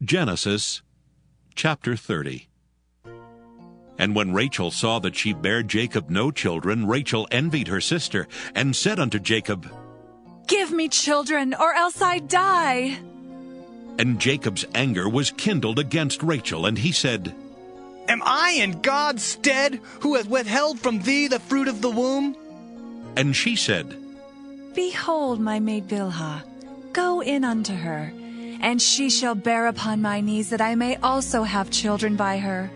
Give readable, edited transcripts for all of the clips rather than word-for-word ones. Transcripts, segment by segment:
Genesis chapter 30. And when Rachel saw that she bare Jacob no children, Rachel envied her sister, and said unto Jacob, Give me children, or else I die. And Jacob's anger was kindled against Rachel, and he said, Am I in God's stead, who hath withheld from thee the fruit of the womb? And she said, Behold, my maid Bilhah, go in unto her, and she shall bear upon my knees, that I may also have children by her.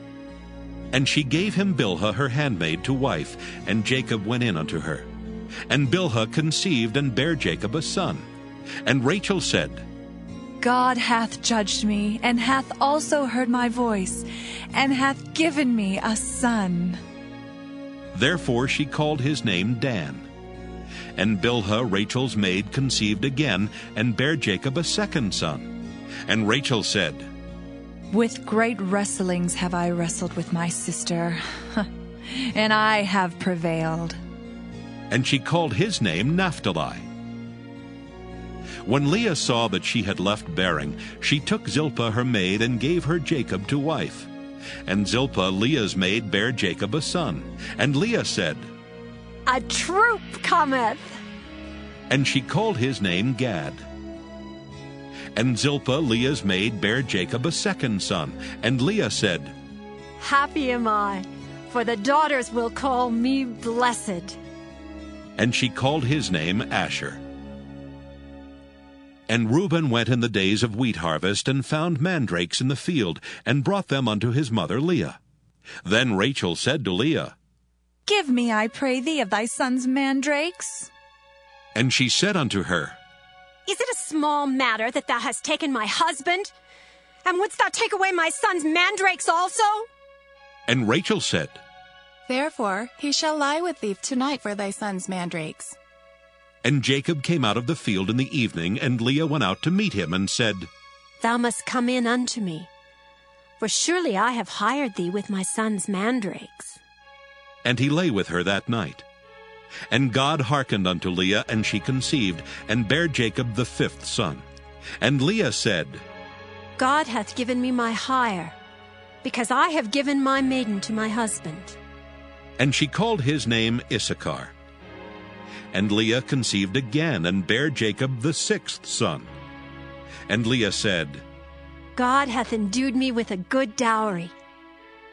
And she gave him Bilhah her handmaid to wife, and Jacob went in unto her. And Bilhah conceived and bare Jacob a son. And Rachel said, God hath judged me, and hath also heard my voice, and hath given me a son. Therefore she called his name Dan. And Bilhah Rachel's maid conceived again, and bare Jacob a second son. And Rachel said, With great wrestlings have I wrestled with my sister, and I have prevailed. And she called his name Naphtali. When Leah saw that she had left bearing, she took Zilpah her maid, and gave her Jacob to wife. And Zilpah Leah's maid bare Jacob a son. And Leah said, A troop cometh. And she called his name Gad. And Zilpah Leah's maid bare Jacob a second son. And Leah said, Happy am I, for the daughters will call me blessed. And she called his name Asher. And Reuben went in the days of wheat harvest, and found mandrakes in the field, and brought them unto his mother Leah. Then Rachel said to Leah, Give me, I pray thee, of thy son's mandrakes. And she said unto her, Is it a small matter that thou hast taken my husband? And wouldst thou take away my son's mandrakes also? And Rachel said, Therefore he shall lie with thee tonight for thy son's mandrakes. And Jacob came out of the field in the evening, and Leah went out to meet him, and said, Thou must come in unto me, for surely I have hired thee with my son's mandrakes. And he lay with her that night. And God hearkened unto Leah, and she conceived, and bare Jacob the fifth son. And Leah said, God hath given me my hire, because I have given my maiden to my husband. And she called his name Issachar. And Leah conceived again, and bare Jacob the sixth son. And Leah said, God hath endued me with a good dowry.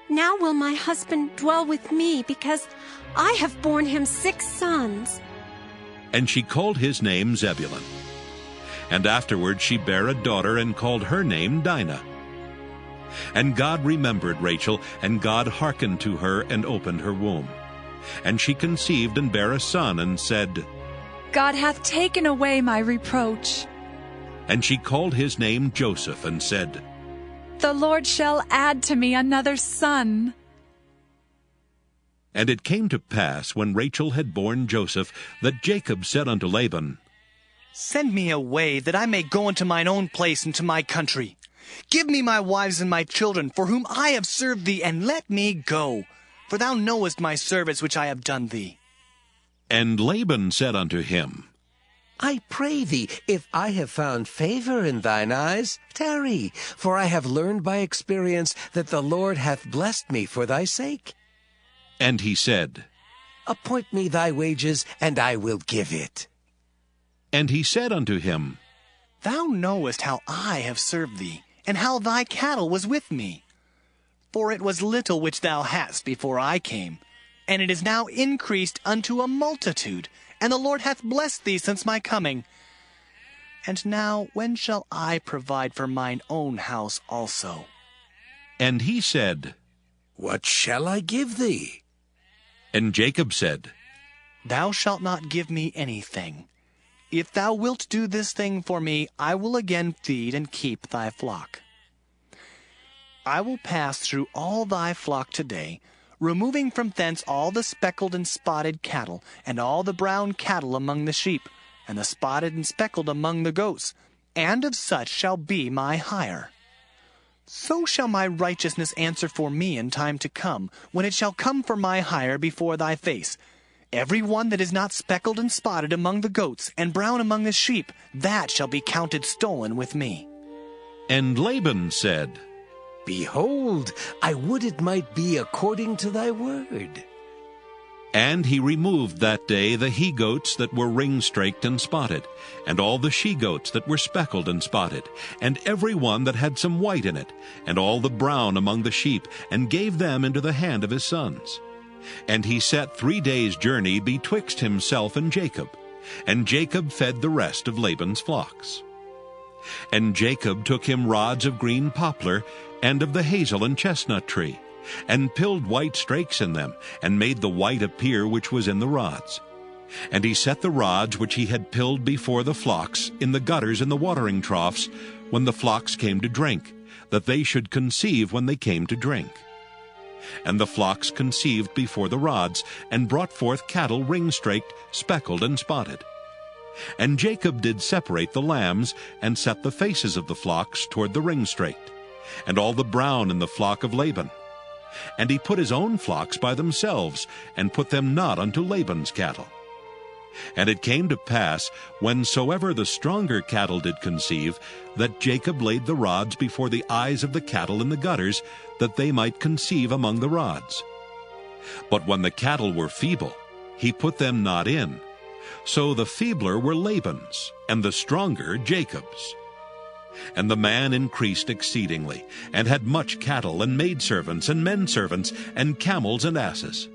Now will my husband dwell with me, because I have borne him 6 sons. And she called his name Zebulun. And afterward she bare a daughter, and called her name Dinah. And God remembered Rachel, and God hearkened to her, and opened her womb. And she conceived and bare a son, and said, God hath taken away my reproach. And she called his name Joseph, and said, The Lord shall add to me another son. And it came to pass, when Rachel had borne Joseph, that Jacob said unto Laban, Send me away, that I may go unto mine own place and to my country. Give me my wives and my children, for whom I have served thee, and let me go. For thou knowest my service which I have done thee. And Laban said unto him, I pray thee, if I have found favor in thine eyes, tarry, for I have learned by experience that the Lord hath blessed me for thy sake. And he said, Appoint me thy wages, and I will give it. And he said unto him, Thou knowest how I have served thee, and how thy cattle was with me. For it was little which thou hadst before I came, and it is now increased unto a multitude, and the Lord hath blessed thee since my coming. And now when shall I provide for mine own house also? And he said, What shall I give thee? And Jacob said, Thou shalt not give me anything. If thou wilt do this thing for me, I will again feed and keep thy flock. I will pass through all thy flock today, removing from thence all the speckled and spotted cattle, and all the brown cattle among the sheep, and the spotted and speckled among the goats, and of such shall be my hire. So shall my righteousness answer for me in time to come, when it shall come for my hire before thy face. Every one that is not speckled and spotted among the goats, and brown among the sheep, that shall be counted stolen with me. And Laban said, Behold, I would it might be according to thy word. And he removed that day the he-goats that were ring-straked and spotted, and all the she-goats that were speckled and spotted, and every one that had some white in it, and all the brown among the sheep, and gave them into the hand of his sons. And he set 3 days' journey betwixt himself and Jacob, and Jacob fed the rest of Laban's flocks. And Jacob took him rods of green poplar, and of the hazel and chestnut tree, and pilled white strakes in them, and made the white appear which was in the rods. And he set the rods which he had pilled before the flocks in the gutters in the watering troughs, when the flocks came to drink, that they should conceive when they came to drink. And the flocks conceived before the rods, and brought forth cattle ring-straked, speckled, and spotted. And Jacob did separate the lambs, and set the faces of the flocks toward the ring-straked, and all the brown in the flock of Laban. And he put his own flocks by themselves, and put them not unto Laban's cattle. And it came to pass, whensoever the stronger cattle did conceive, that Jacob laid the rods before the eyes of the cattle in the gutters, that they might conceive among the rods. But when the cattle were feeble, he put them not in. So the feebler were Laban's, and the stronger Jacob's. And the man increased exceedingly, and had much cattle, and maidservants, and menservants, and camels and asses.